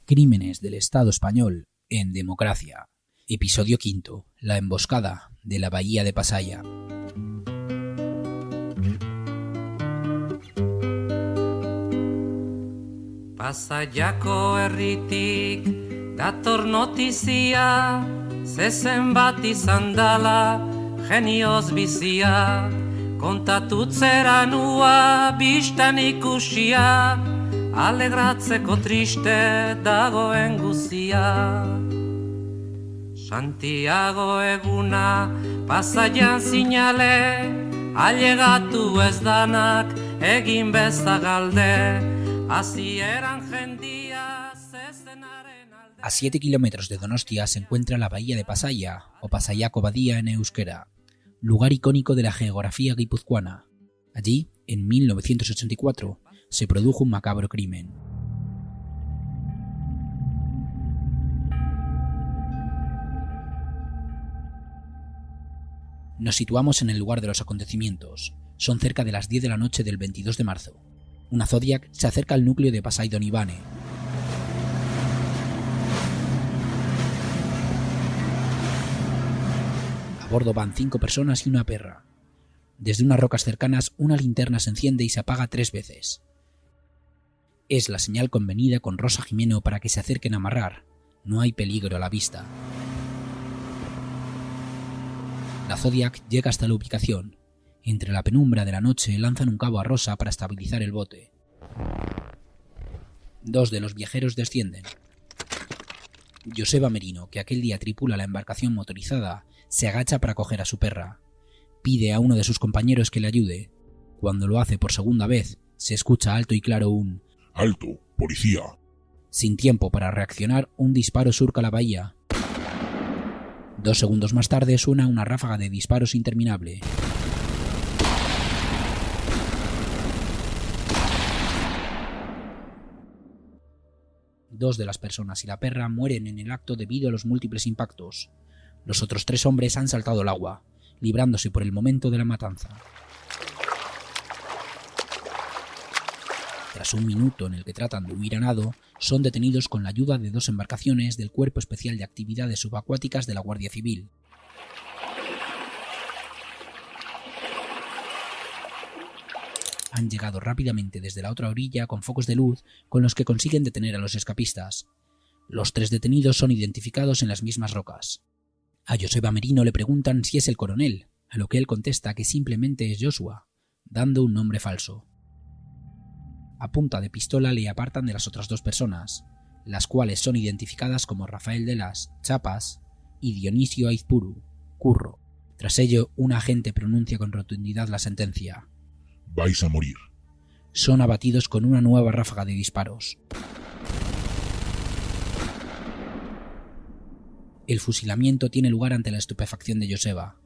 Crímenes del Estado español en democracia. Episodio V. La emboscada de la bahía de Pasaia. Pasaiako herritik dator notizia, zezen bat izan dala genioz bizia, kontatutzera nua bistan ikusia, alegratzeko triste dagoen guzia. Santiago eguna Pasaian zinale, ailegatu ez danak egin bezagalde, hasieran jendia zezenaren alde. A 7 kilómetros de Donostia se encuentra la bahía de Pasaia, o Pasaiako Badía en euskera, lugar icónico de la geografía guipuzcoana. Allí, en 1984, se produjo un macabro crimen. Nos situamos en el lugar de los acontecimientos. Son cerca de las 10 de la noche del 22 de marzo. Una Zodiac se acerca al núcleo de Pasai Donibane. A bordo van 5 personas y una perra. Desde unas rocas cercanas, una linterna se enciende y se apaga 3 veces. Es la señal convenida con Rosa Jimeno para que se acerquen a amarrar. No hay peligro a la vista. La Zodiac llega hasta la ubicación. Entre la penumbra de la noche lanzan un cabo a Rosa para estabilizar el bote. 2 de los viajeros descienden. Joseba Merino, que aquel día tripula la embarcación motorizada, se agacha para coger a su perra. Pide a uno de sus compañeros que le ayude. Cuando lo hace por segunda vez, se escucha alto y claro un ¡Alto! ¡Policía! Sin tiempo para reaccionar, un disparo surca la bahía. 2 segundos más tarde suena una ráfaga de disparos interminable. Dos de las personas y la perra mueren en el acto debido a los múltiples impactos. Los otros 3 hombres han saltado al agua, librándose por el momento de la matanza. Tras un minuto en el que tratan de huir a nado, son detenidos con la ayuda de 2 embarcaciones del Cuerpo Especial de Actividades Subacuáticas de la Guardia Civil. Han llegado rápidamente desde la otra orilla con focos de luz con los que consiguen detener a los escapistas. Los 3 detenidos son identificados en las mismas rocas. A Joseba Merino le preguntan si es el coronel, a lo que él contesta que simplemente es Joshua, dando un nombre falso. A punta de pistola le apartan de las otras 2 personas, las cuales son identificadas como Rafael de las Chapas y Dionisio Aizpuru, Curro. Tras ello, un agente pronuncia con rotundidad la sentencia. ¡Vais a morir! Son abatidos con una nueva ráfaga de disparos. El fusilamiento tiene lugar ante la estupefacción de Joseba.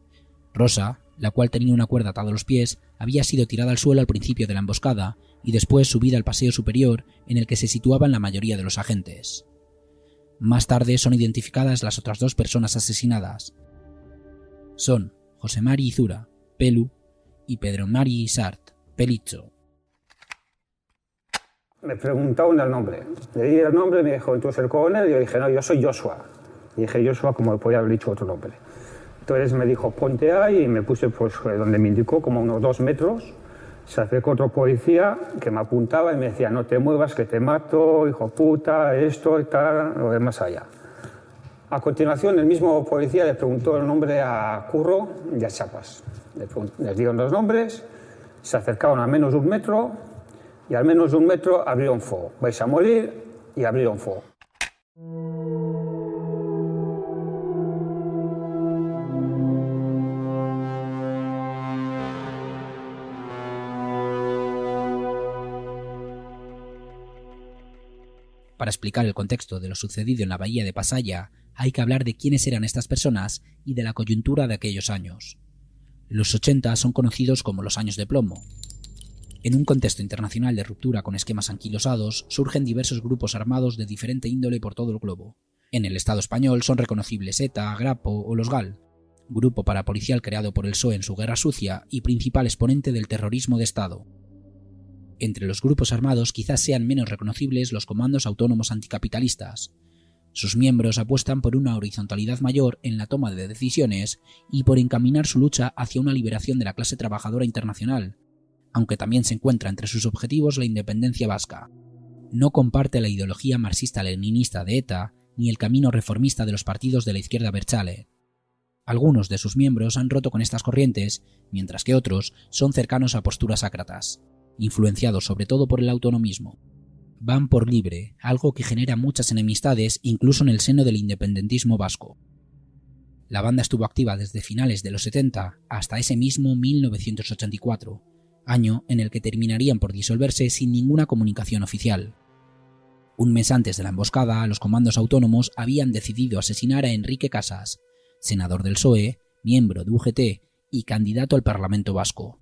Rosa, la cual tenía una cuerda atada a los pies, había sido tirada al suelo al principio de la emboscada y después subida al paseo superior en el que se situaban la mayoría de los agentes. Más tarde son identificadas las otras 2 personas asesinadas. Son José Mari Izura, Pelu, y Pedro Mari Sart, Pelicho. Me preguntaron el nombre. Le di el nombre y me dijo, ¿tú eres el coronel? Y yo dije, no, yo soy Joshua. Y dije Joshua como podía haber dicho otro nombre. Entonces me dijo, ponte ahí, y me puse pues donde me indicó, como unos 2 metros. Se acercó otro policía que me apuntaba y me decía, no te muevas, que te mato, hijo puta, esto y tal, lo demás allá. A continuación, el mismo policía le preguntó el nombre a Curro y a Chapas. Les dieron los nombres, se acercaron a menos de 1 metro y al menos de 1 metro abrieron fuego. Vais a morir, y abrieron fuego. Para explicar el contexto de lo sucedido en la bahía de Pasaia, hay que hablar de quiénes eran estas personas y de la coyuntura de aquellos años. Los 80 son conocidos como los años de plomo. En un contexto internacional de ruptura con esquemas anquilosados, surgen diversos grupos armados de diferente índole por todo el globo. En el Estado español son reconocibles ETA, Grapo o los GAL, grupo parapolicial creado por el PSOE en su guerra sucia y principal exponente del terrorismo de Estado. Entre los grupos armados quizás sean menos reconocibles los comandos autónomos anticapitalistas. Sus miembros apuestan por una horizontalidad mayor en la toma de decisiones y por encaminar su lucha hacia una liberación de la clase trabajadora internacional, aunque también se encuentra entre sus objetivos la independencia vasca. No comparte la ideología marxista-leninista de ETA ni el camino reformista de los partidos de la izquierda abertzale. Algunos de sus miembros han roto con estas corrientes, mientras que otros son cercanos a posturas ácratas, influenciados sobre todo por el autonomismo. Van por libre, algo que genera muchas enemistades incluso en el seno del independentismo vasco. La banda estuvo activa desde finales de los 70 hasta ese mismo 1984, año en el que terminarían por disolverse sin ninguna comunicación oficial. Un mes antes de la emboscada, los comandos autónomos habían decidido asesinar a Enrique Casas, senador del PSOE, miembro de UGT y candidato al Parlamento vasco.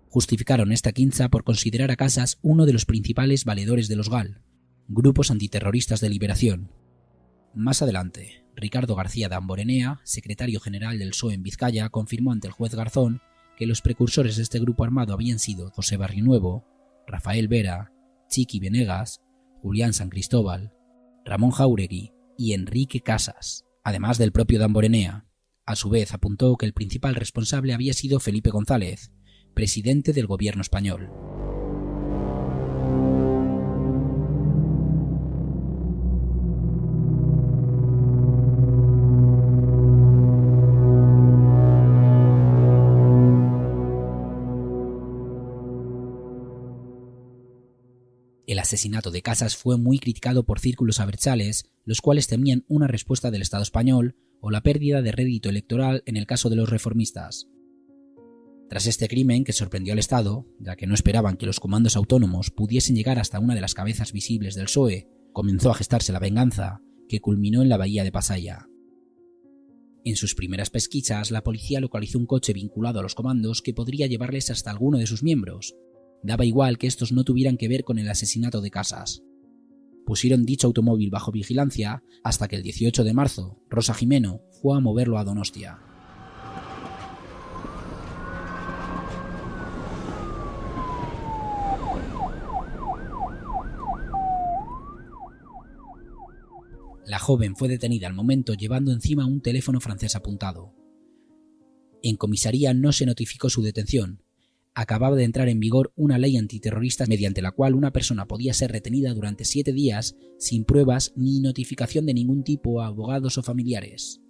Justificaron esta quinza por considerar a Casas uno de los principales valedores de los GAL, grupos antiterroristas de liberación. Más adelante, Ricardo García Damborenea, secretario general del PSOE en Vizcaya, confirmó ante el juez Garzón que los precursores de este grupo armado habían sido José Barrionuevo, Rafael Vera, Chiqui Venegas, Julián San Cristóbal, Ramón Jáuregui y Enrique Casas, además del propio Damborenea. A su vez apuntó que el principal responsable había sido Felipe González, presidente del gobierno español. El asesinato de Casas fue muy criticado por círculos abertzales, los cuales temían una respuesta del Estado español o la pérdida de rédito electoral en el caso de los reformistas. Tras este crimen, que sorprendió al Estado, ya que no esperaban que los comandos autónomos pudiesen llegar hasta una de las cabezas visibles del PSOE, comenzó a gestarse la venganza, que culminó en la bahía de Pasaia. En sus primeras pesquisas, la policía localizó un coche vinculado a los comandos que podría llevarles hasta alguno de sus miembros. Daba igual que estos no tuvieran que ver con el asesinato de Casas. Pusieron dicho automóvil bajo vigilancia hasta que el 18 de marzo, Rosa Jimeno fue a moverlo a Donostia. La joven fue detenida al momento llevando encima un teléfono francés apuntado. En comisaría no se notificó su detención. Acababa de entrar en vigor una ley antiterrorista mediante la cual una persona podía ser retenida durante 7 días sin pruebas ni notificación de ningún tipo a abogados o familiares.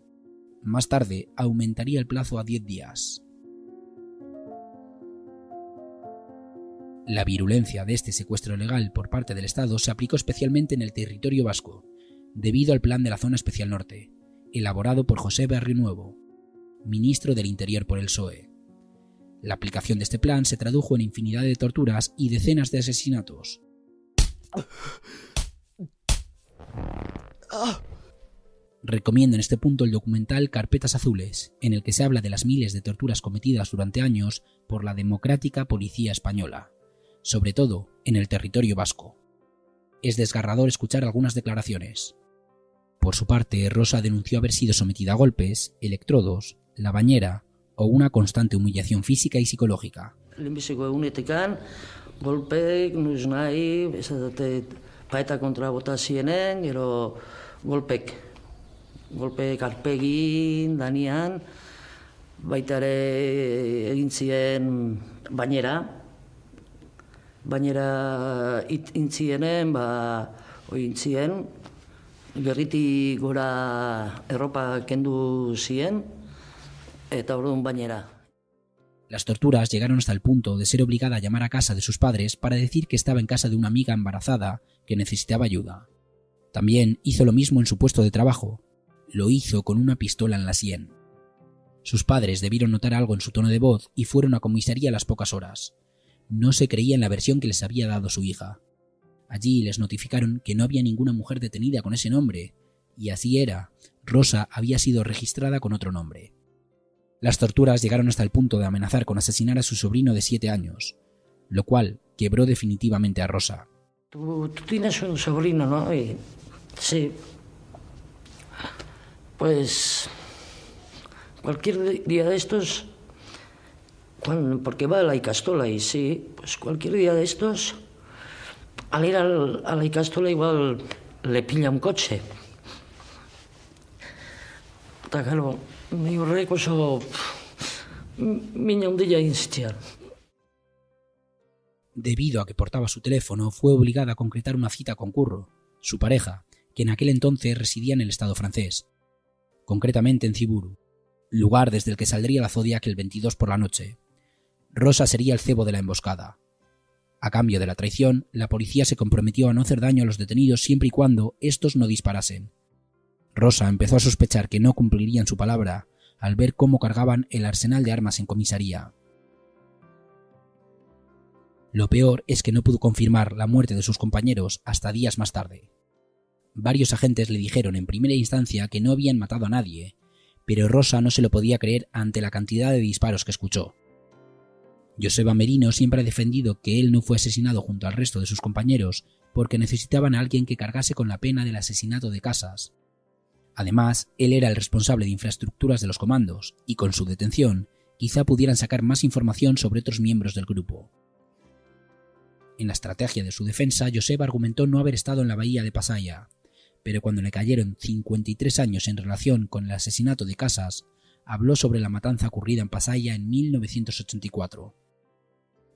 Más tarde aumentaría el plazo a 10 días. La virulencia de este secuestro legal por parte del Estado se aplicó especialmente en el territorio vasco, debido al Plan de la Zona Especial Norte, elaborado por José Barrionuevo, ministro del Interior por el PSOE. La aplicación de este plan se tradujo en infinidad de torturas y decenas de asesinatos. Recomiendo en este punto el documental Carpetas Azules, en el que se habla de las miles de torturas cometidas durante años por la democrática policía española, sobre todo en el territorio vasco. Es desgarrador escuchar algunas declaraciones. Por su parte, Rosa denunció haber sido sometida a golpes, electrodos, la bañera o una constante humillación física y psicológica. Lehenbiziko egunetekan, golpeek, noiz nahi, esate paeta kontra bota zienen, gero golpeek arpegin, danian, baita ere egin zien bainera intzienen, ointzien, gerriti gora erropa kendu zien, eta orduan bainera. Las torturas llegaron hasta el punto de ser obligada a llamar a casa de sus padres para decir que estaba en casa de una amiga embarazada que necesitaba ayuda. También hizo lo mismo en su puesto de trabajo. Lo hizo con una pistola en la sien. Sus padres debieron notar algo en su tono de voz y fueron a comisaría a las pocas horas. No se creía en la versión que les había dado su hija. Allí les notificaron que no había ninguna mujer detenida con ese nombre, y así era, Rosa había sido registrada con otro nombre. Las torturas llegaron hasta el punto de amenazar con asesinar a su sobrino de 7 años, lo cual quebró definitivamente a Rosa. Tú tienes un sobrino, ¿no? Sí. Pues cualquier día de estos porque va a la Icastola y sí, pues cualquier día de estos, al ir a la Icastola igual le pilla un coche. Está claro, mi recuso miña un día instiar. Debido a que portaba su teléfono, fue obligada a concretar una cita con Curro, su pareja, que en aquel entonces residía en el estado francés, concretamente en Ciburu, lugar desde el que saldría la Zodiac el 22 por la noche. Rosa sería el cebo de la emboscada. A cambio de la traición, la policía se comprometió a no hacer daño a los detenidos siempre y cuando estos no disparasen. Rosa empezó a sospechar que no cumplirían su palabra al ver cómo cargaban el arsenal de armas en comisaría. Lo peor es que no pudo confirmar la muerte de sus compañeros hasta días más tarde. Varios agentes le dijeron en primera instancia que no habían matado a nadie, pero Rosa no se lo podía creer ante la cantidad de disparos que escuchó. Joseba Merino siempre ha defendido que él no fue asesinado junto al resto de sus compañeros porque necesitaban a alguien que cargase con la pena del asesinato de Casas. Además, él era el responsable de infraestructuras de los comandos, y con su detención, quizá pudieran sacar más información sobre otros miembros del grupo. En la estrategia de su defensa, Joseba argumentó no haber estado en la bahía de Pasaia, pero cuando le cayeron 53 años en relación con el asesinato de Casas, habló sobre la matanza ocurrida en Pasaia en 1984.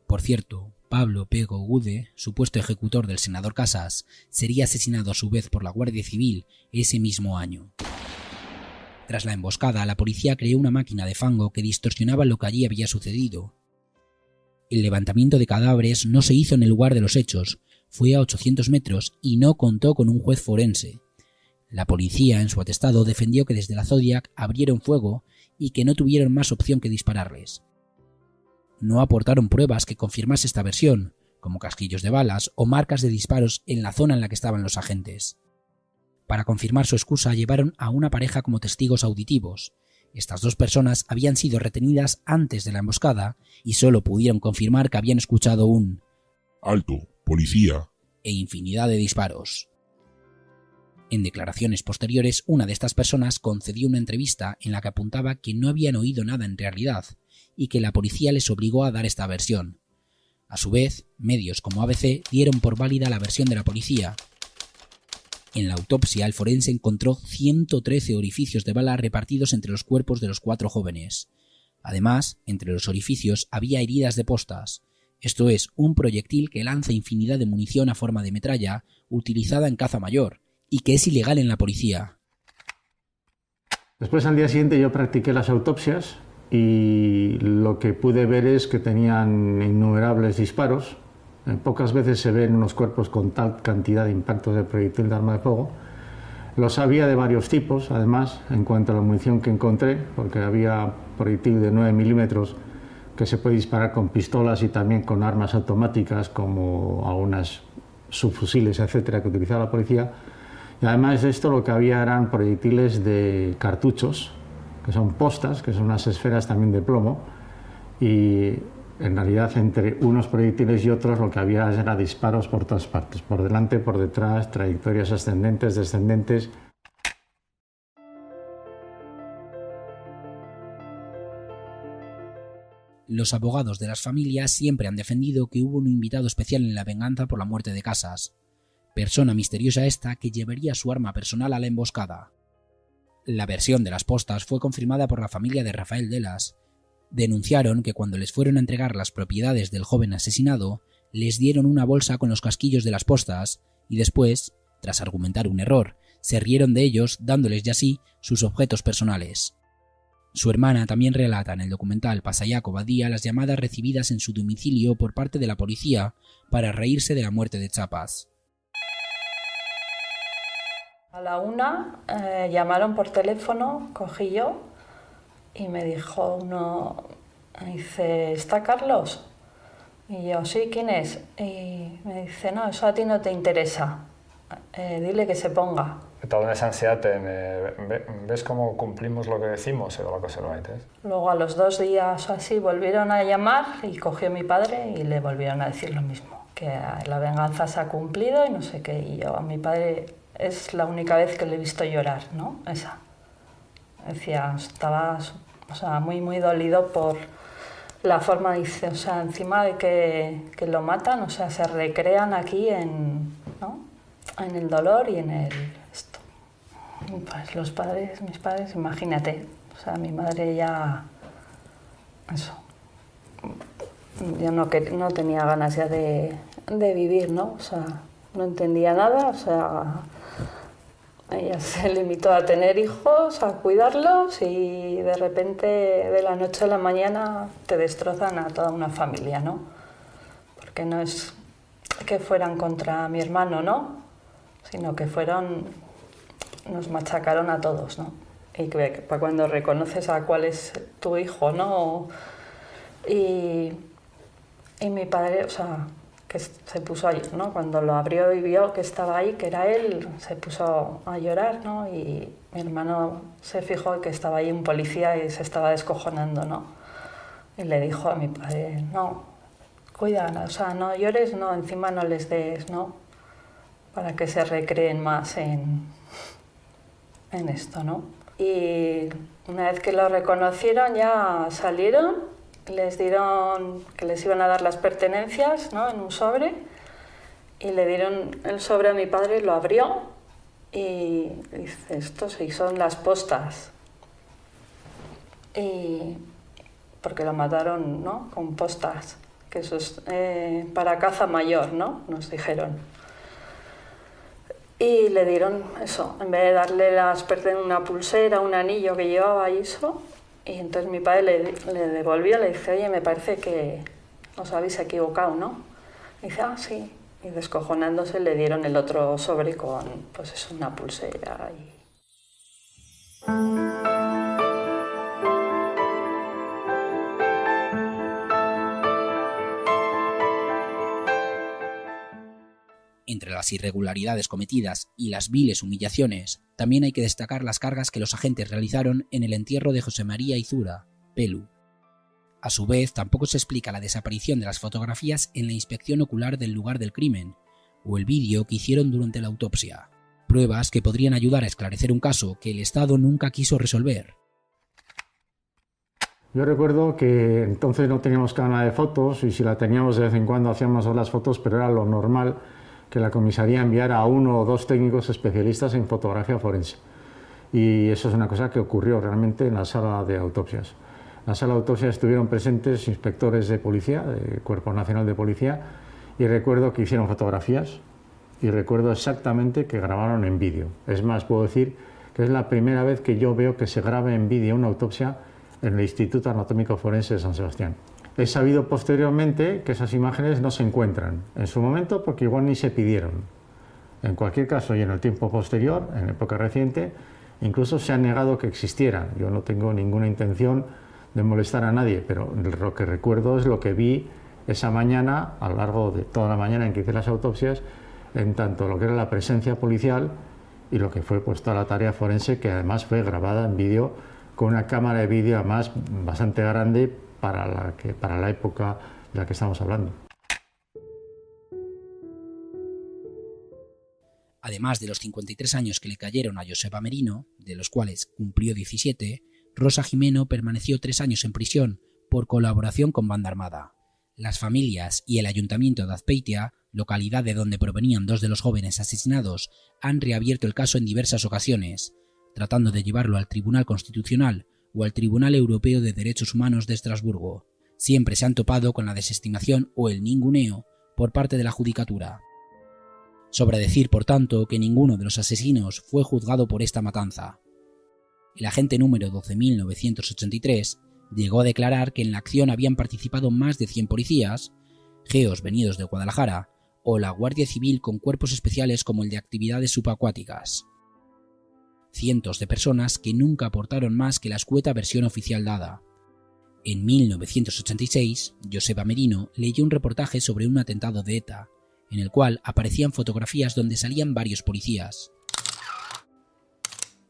Por cierto, Pablo Pego Gude, supuesto ejecutor del senador Casas, sería asesinado a su vez por la Guardia Civil ese mismo año. Tras la emboscada, la policía creó una máquina de fango que distorsionaba lo que allí había sucedido. El levantamiento de cadáveres no se hizo en el lugar de los hechos, fue a 800 metros y no contó con un juez forense. La policía, en su atestado, defendió que desde la Zodiac abrieron fuego y que no tuvieron más opción que dispararles. No aportaron pruebas que confirmase esta versión, como casquillos de balas o marcas de disparos en la zona en la que estaban los agentes. Para confirmar su excusa, llevaron a una pareja como testigos auditivos. Estas dos personas habían sido retenidas antes de la emboscada y solo pudieron confirmar que habían escuchado un ¡Alto! ¡Policía! E infinidad de disparos. En declaraciones posteriores, una de estas personas concedió una entrevista en la que apuntaba que no habían oído nada en realidad y que la policía les obligó a dar esta versión. A su vez, medios como ABC dieron por válida la versión de la policía. En la autopsia, el forense encontró 113 orificios de bala repartidos entre los cuerpos de los 4 jóvenes. Además, entre los orificios había heridas de postas, esto es, un proyectil que lanza infinidad de munición a forma de metralla utilizada en caza mayor, y que es ilegal en la policía. Después, al día siguiente, yo practiqué las autopsias y lo que pude ver es que tenían innumerables disparos. Pocas veces se ven unos cuerpos con tal cantidad de impactos de proyectil de arma de fuego. Los había de varios tipos, además, en cuanto a la munición que encontré, porque había proyectil de 9 milímetros que se puede disparar con pistolas y también con armas automáticas como algunas subfusiles, etcétera, que utilizaba la policía. Y además de esto, lo que había eran proyectiles de cartuchos, que son postas, que son unas esferas también de plomo, y en realidad entre unos proyectiles y otros lo que había era disparos por todas partes, por delante, por detrás, trayectorias ascendentes, descendentes. Los abogados de las familias siempre han defendido que hubo un invitado especial en la venganza por la muerte de Casas, persona misteriosa esta que llevaría su arma personal a la emboscada. La versión de las postas fue confirmada por la familia de Rafael Delas. Denunciaron que cuando les fueron a entregar las propiedades del joven asesinado, les dieron una bolsa con los casquillos de las postas y después, tras argumentar un error, se rieron de ellos dándoles ya así sus objetos personales. Su hermana también relata en el documental Pasaiako Badía las llamadas recibidas en su domicilio por parte de la policía para reírse de la muerte de Chapas. A la 1 llamaron por teléfono, cogí yo y me dijo uno, dice, ¿está Carlos? Y yo, sí, ¿quién es? Y me dice, no, eso a ti no te interesa, dile que se ponga. Toda esa ansiedad, ¿ves cómo cumplimos lo que decimos? Luego a los 2 días o así volvieron a llamar y cogió mi padre y le volvieron a decir lo mismo, que la venganza se ha cumplido y no sé qué. Y yo a mi padre es la única vez que le he visto llorar, ¿no? Esa. Decía, estaba muy, muy dolido por la forma, dice, o sea, encima de que lo matan, o sea, se recrean aquí ¿no? En el dolor y en esto. Pues mis padres, imagínate, o sea, mi madre ya, eso, yo no tenía ganas ya de vivir, ¿no? O sea, no entendía nada, o sea, ella se limitó a tener hijos, a cuidarlos y de repente, de la noche a la mañana, te destrozan a toda una familia, ¿no? Porque no es que fueran contra mi hermano, ¿no? Sino que nos machacaron a todos, ¿no? Y que cuando reconoces a cuál es tu hijo, ¿no? Y mi padre, o sea, que se puso ahí, ¿no? Cuando lo abrió y vio que estaba ahí, que era él, se puso a llorar, ¿no? Y mi hermano se fijó que estaba ahí un policía y se estaba descojonando, ¿no? Y le dijo a mi padre, no, cuida, o sea, no llores, no, encima no les des, ¿no? Para que se recreen más en esto, ¿no? Y una vez que lo reconocieron ya salieron, les dieron que les iban a dar las pertenencias, ¿no? En un sobre, y le dieron el sobre a mi padre, lo abrió y dice, esto sí son las postas. Y porque lo mataron, ¿no? Con postas, que eso es para caza mayor, ¿no? Nos dijeron. Y le dieron eso, en vez de darle las pertenencias, una pulsera, un anillo que llevaba y eso. Y entonces mi padre le devolvió, le dice, oye, me parece que os habéis equivocado, ¿no? Y dice, ah, sí. Y descojonándose le dieron el otro sobre con, pues eso, una pulsera. Entre las irregularidades cometidas y las viles humillaciones, también hay que destacar las cargas que los agentes realizaron en el entierro de José María Izura, Pelu. A su vez, tampoco se explica la desaparición de las fotografías en la inspección ocular del lugar del crimen, o el vídeo que hicieron durante la autopsia, pruebas que podrían ayudar a esclarecer un caso que el Estado nunca quiso resolver. Yo recuerdo que entonces no teníamos cámara de fotos y si la teníamos de vez en cuando hacíamos las fotos, pero era lo normal que la comisaría enviara a 1 o 2 técnicos especialistas en fotografía forense. Y eso es una cosa que ocurrió realmente en la sala de autopsias. En la sala de autopsias estuvieron presentes inspectores de policía, del Cuerpo Nacional de Policía, y recuerdo que hicieron fotografías y recuerdo exactamente que grabaron en vídeo. Es más, puedo decir que es la primera vez que yo veo que se graba en vídeo una autopsia en el Instituto Anatómico Forense de San Sebastián. He sabido posteriormente que esas imágenes no se encuentran en su momento porque igual ni se pidieron. En cualquier caso, y en el tiempo posterior, en época reciente, incluso se ha negado que existieran. Yo no tengo ninguna intención de molestar a nadie, pero lo que recuerdo es lo que vi esa mañana, a lo largo de toda la mañana en que hice las autopsias, en tanto lo que era la presencia policial y lo que fue pues toda la tarea forense, que además fue grabada en vídeo con una cámara de vídeo además bastante grande para la época de la que estamos hablando. Además de los 53 años que le cayeron a Joseba Merino, de los cuales cumplió 17, Rosa Jimeno permaneció 3 años en prisión por colaboración con banda armada. Las familias y el ayuntamiento de Azpeitia, localidad de donde provenían 2 de los jóvenes asesinados, han reabierto el caso en diversas ocasiones, tratando de llevarlo al Tribunal Constitucional o al Tribunal Europeo de Derechos Humanos de Estrasburgo. Siempre se han topado con la desestimación o el ninguneo por parte de la judicatura. Sobra decir, por tanto, que ninguno de los asesinos fue juzgado por esta matanza. El agente número 12.983 llegó a declarar que en la acción habían participado más de 100 policías, geos venidos de Guadalajara, o la Guardia Civil con cuerpos especiales como el de actividades subacuáticas. Cientos de personas que nunca aportaron más que la escueta versión oficial dada. En 1986, Joseba Merino leyó un reportaje sobre un atentado de ETA, en el cual aparecían fotografías donde salían varios policías.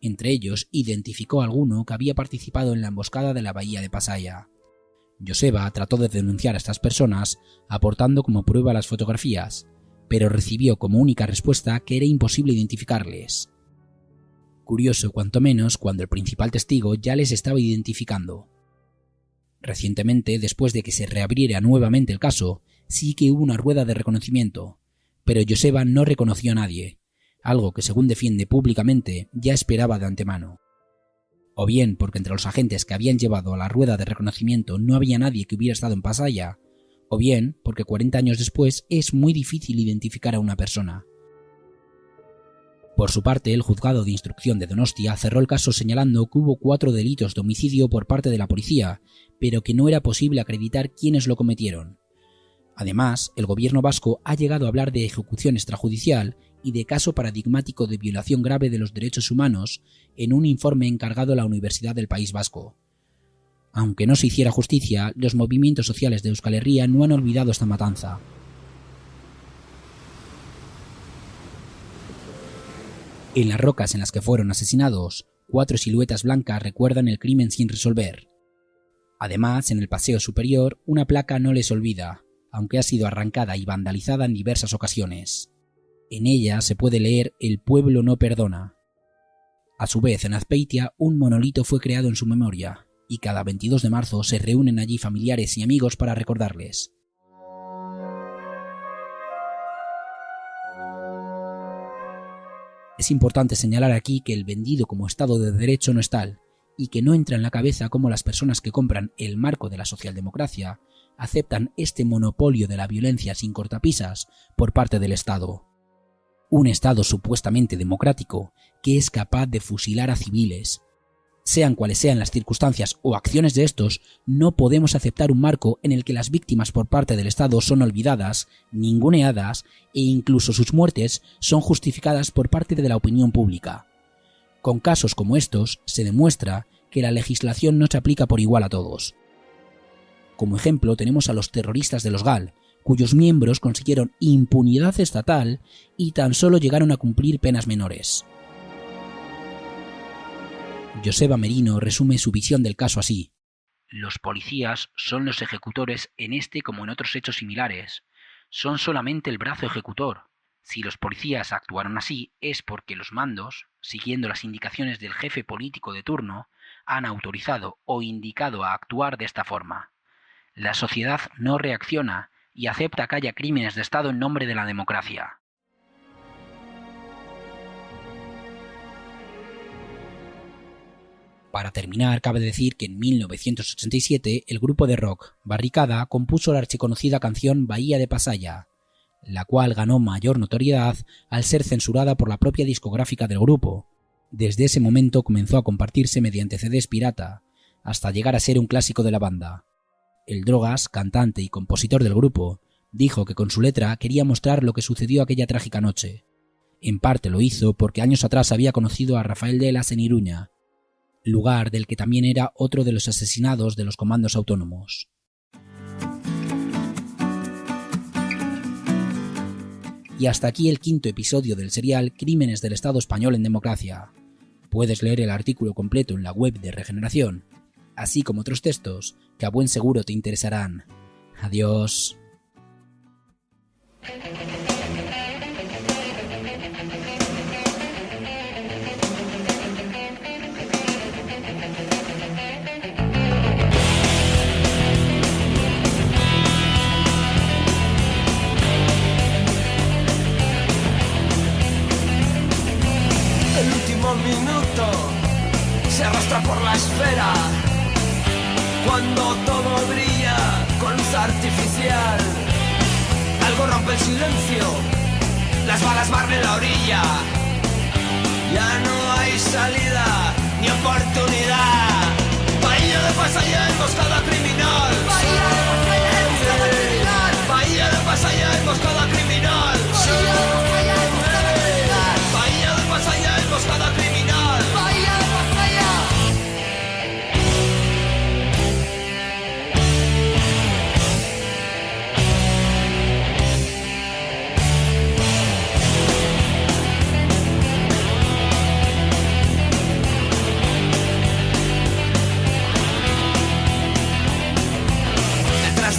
Entre ellos, identificó a alguno que había participado en la emboscada de la bahía de Pasaia. Joseba trató de denunciar a estas personas, aportando como prueba las fotografías, pero recibió como única respuesta que era imposible identificarles. Curioso cuanto menos cuando el principal testigo ya les estaba identificando. Recientemente, después de que se reabriera nuevamente el caso, sí que hubo una rueda de reconocimiento, pero Joseba no reconoció a nadie, algo que según defiende públicamente ya esperaba de antemano. O bien porque entre los agentes que habían llevado a la rueda de reconocimiento no había nadie que hubiera estado en Pasaia, o bien porque 40 años después es muy difícil identificar a una persona. Por su parte, el juzgado de instrucción de Donostia cerró el caso señalando que hubo 4 delitos de homicidio por parte de la policía, pero que no era posible acreditar quiénes lo cometieron. Además, el gobierno vasco ha llegado a hablar de ejecución extrajudicial y de caso paradigmático de violación grave de los derechos humanos en un informe encargado a la Universidad del País Vasco. Aunque no se hiciera justicia, los movimientos sociales de Euskal Herria no han olvidado esta matanza. En las rocas en las que fueron asesinados, 4 siluetas blancas recuerdan el crimen sin resolver. Además, en el paseo superior, una placa no les olvida, aunque ha sido arrancada y vandalizada en diversas ocasiones. En ella se puede leer "El pueblo no perdona". A su vez, en Azpeitia, un monolito fue creado en su memoria, y cada 22 de marzo se reúnen allí familiares y amigos para recordarles. Es importante señalar aquí que el vendido como Estado de Derecho no es tal, y que no entra en la cabeza cómo las personas que compran el marco de la socialdemocracia aceptan este monopolio de la violencia sin cortapisas por parte del Estado. Un Estado supuestamente democrático que es capaz de fusilar a civiles. Sean cuales sean las circunstancias o acciones de estos, no podemos aceptar un marco en el que las víctimas por parte del Estado son olvidadas, ninguneadas e incluso sus muertes son justificadas por parte de la opinión pública. Con casos como estos se demuestra que la legislación no se aplica por igual a todos. Como ejemplo tenemos a los terroristas de los GAL, cuyos miembros consiguieron impunidad estatal y tan solo llegaron a cumplir penas menores. Joseba Merino resume su visión del caso así: los policías son los ejecutores en este como en otros hechos similares. Son solamente el brazo ejecutor. Si los policías actuaron así es porque los mandos, siguiendo las indicaciones del jefe político de turno, han autorizado o indicado a actuar de esta forma. La sociedad no reacciona y acepta que haya crímenes de Estado en nombre de la democracia. Para terminar, cabe decir que en 1987 el grupo de rock Barricada compuso la archiconocida canción Bahía de Pasaia, la cual ganó mayor notoriedad al ser censurada por la propia discográfica del grupo. Desde ese momento comenzó a compartirse mediante CDs pirata, hasta llegar a ser un clásico de la banda. El Drogas, cantante y compositor del grupo, dijo que con su letra quería mostrar lo que sucedió aquella trágica noche. En parte lo hizo porque años atrás había conocido a Rafael Delas en Iruña, lugar del que también era otro de los asesinados de los comandos autónomos. Y hasta aquí el 5º episodio del serial Crímenes del Estado Español en Democracia. Puedes leer el artículo completo en la web de Regeneración, así como otros textos que a buen seguro te interesarán. Adiós. Minuto se arrastra por la esfera cuando todo brilla con luz artificial. Algo rompe el silencio, las balas barren la orilla. Ya no hay salida ni oportunidad. Bahía de Pasaia emboscada criminal. Bahía de Pasaia emboscada criminal. Bahía de Pasaia emboscada criminal. Bahía de Pasaia emboscada criminal.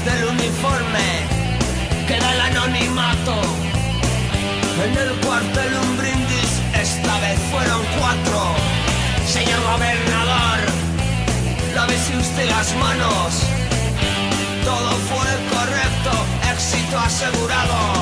Del uniforme queda el anonimato. En el cuartel un brindis, esta vez fueron 4. Señor gobernador, lávese usted las manos. todo fue correcto, éxito asegurado.